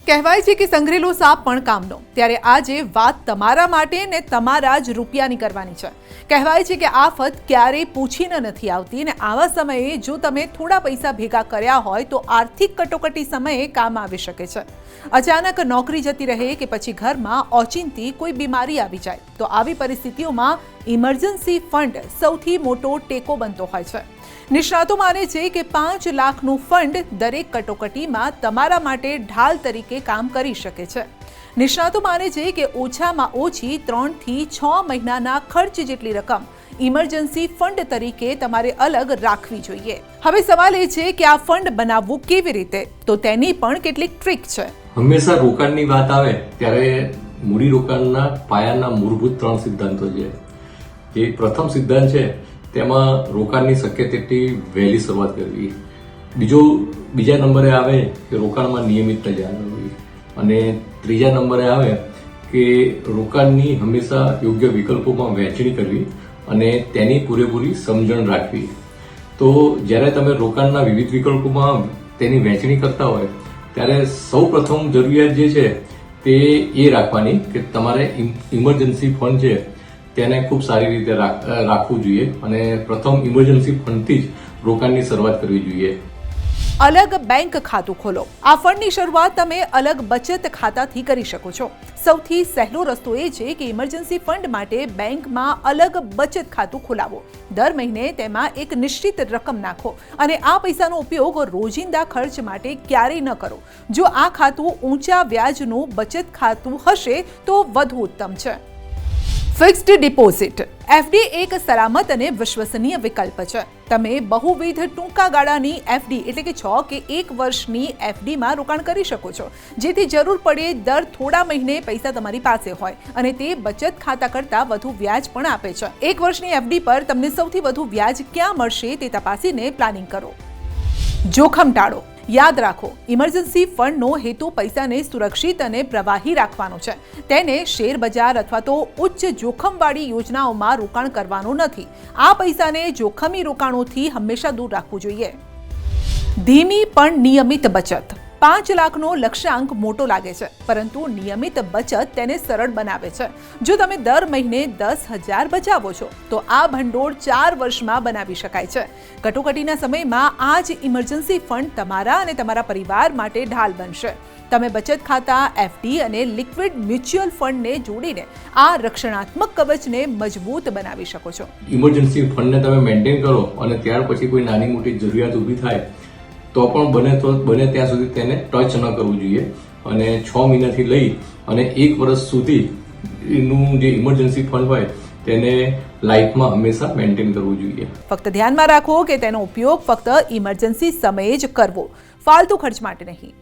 કહેવાય છે કે સંઘરેલો સાપ પણ કામનો। ત્યારે આજે વાત તમારા માટે ને તમારા જ રૂપિયાની કરવાની છે। કહેવાય છે કે આફત ક્યારેય પૂછીને નથી આવતી ને આવા સમયે જો તમે થોડા પૈસા ભેગા કર્યા હોય તો આર્થિક કટોકટી સમયે કામ આવી શકે છે। અચાનક નોકરી જતી રહે કે પછી ઘરમાં ઓચિંતી કોઈ બીમારી આવી જાય તો આવી પરિસ્થિતિઓમાં ઇમરજન્સી ફંડ સૌથી મોટો ટેકો બનતો હોય છે। નિષ્ણાતો માને છે કે 5 લાખનું ફંડ દરેક કટોકટીમાં તમારા માટે ઢાલ તરીકે કામ કરી શકે છે। નિષ્ણાતો માને છે કે ઓછામાં ઓછી 3 થી 6 મહિનાના ખર્ચ જેટલી રકમ ઇમરજન્સી ફંડ તરીકે તમારે અલગ રાખવી જોઈએ। હવે સવાલ એ છે કે આ ફંડ બનાવવું કેવી રીતે, તો તેની પણ કેટલીક ટ્રીક છે। હંમેશા રોકાણની વાત આવે ત્યારે મૂડી રોકાણના પાયાના મૂળભૂત 3 સિદ્ધાંતો છે। જે પ્રથમ સિદ્ધાંત છે તેમાં રોકાણની શક્ય તેટલી વહેલી શરૂઆત કરવી। બીજા નંબરે આવે કે રોકાણમાં નિયમિતતા જાળવવી અને ત્રીજા નંબરે આવે કે રોકાણની હંમેશા યોગ્ય વિકલ્પોમાં વહેંચણી કરવી અને તેની પૂરેપૂરી સમજણ રાખવી। તો જ્યારે તમે રોકાણના વિવિધ વિકલ્પોમાં તેની વહેંચણી કરતા હોય ત્યારે સૌ પ્રથમ જરૂરિયાત જે છે તે એ રાખવાની કે તમારે ઇમરજન્સી ફંડ છે તેને ખૂબ સારી રીતે રાખવું જોઈએ અને પ્રથમ ઇમરજન્સી ફંડથી જ રોકાણની શરૂઆત કરવી જોઈએ। અલગ બેંક ખાતું ખોલો। આ ફંડની શરૂઆત તમે અલગ બચત ખાતાથી કરી શકો છો। સૌથી સહેલો રસ્તો એ છે કે ઇમરજન્સી ફંડ માટે બેંકમાં અલગ બચત ખાતું ખોલાવો। દર મહિને તેમાં એક નિશ્ચિત રકમ નાખો અને આ પૈસાનો ઉપયોગ રોજિંદા ખર્ચ માટે ક્યારેય ન કરો। જો આ ખાતું ઊંચા વ્યાજનું બચત ખાતું હશે તો વધુ ઉત્તમ છે। ફિક્સ્ડ ડિપોઝિટ એફડી એક સલામત અને વિશ્વસનીય વિકલ્પ છે। તમે બહુવિધ ટૂંકા ગાળાની એફડી એટલે કે 6 કે 1 વર્ષની એફડીમાં રોકાણ કરી શકો છો, જેથી જરૂર પડે દર થોડા મહિને પૈસા તમારી પાસે હોય અને તે બચત ખાતા કરતાં વધુ વ્યાજ પણ આપે છે। 1 વર્ષની એફડી પર તમને સૌથી વધુ વ્યાજ ક્યાં મળશે તે તપાસીને પ્લાનિંગ કરો। જોખમ ટાળો। યાદ રાખો, ઇમરજન્સી ફંડનો હેતુ પૈસાને સુરક્ષિત અને પ્રવાહી રાખવાનો છે। તેને શેર બજાર અથવા તો ઉચ્ચ જોખમવાળી યોજનાઓમાં રોકાણ કરવાનું નથી। આ પૈસાને જોખમી રોકાણોથી હંમેશા દૂર રાખવું જોઈએ। ધીમી પણ નિયમિત બચત। 5 લાખનો લક્ષ્યાંક મોટો લાગે છે, પરંતુ નિયમિત બચત તેને સરળ બનાવે છે। જો તમે દર મહિને 10,000 બચાવો છો તો આ ભંડોળ 4 વર્ષમાં બનાવી શકાય છે। કટોકટીના સમયમાં આ જ ઇમરજન્સી ફંડ તમારા અને તમારા પરિવાર માટે ઢાલ બનશે। તમે બચત ખાતા, એફડી અને લિક્વિડ મ્યુચ્યુઅલ ફંડને જોડીને આ રક્ષણાત્મક કવચને મજબૂત બનાવી શકો છો। ઇમરજન્સી ફંડને તમે મેન્ટેન કરો અને ત્યાર પછી કોઈ નાની મોટી જરૂરિયાત ઊભી થાય તો પણ બને ત્યાં સુધી તેને ટચ ન કરવું જોઈએ અને 6 મહિનાથી લઈ અને 1 વર્ષ સુધી એનું જે ઇમરજન્સી ફંડ હોય તેને લાઈફમાં હંમેશા મેન્ટેન કરવું જોઈએ। ફક્ત ધ્યાનમાં રાખો કે તેનો ઉપયોગ ફક્ત ઇમરજન્સી સમયે જ કરવો, ફાલતુ ખર્ચ માટે નહીં।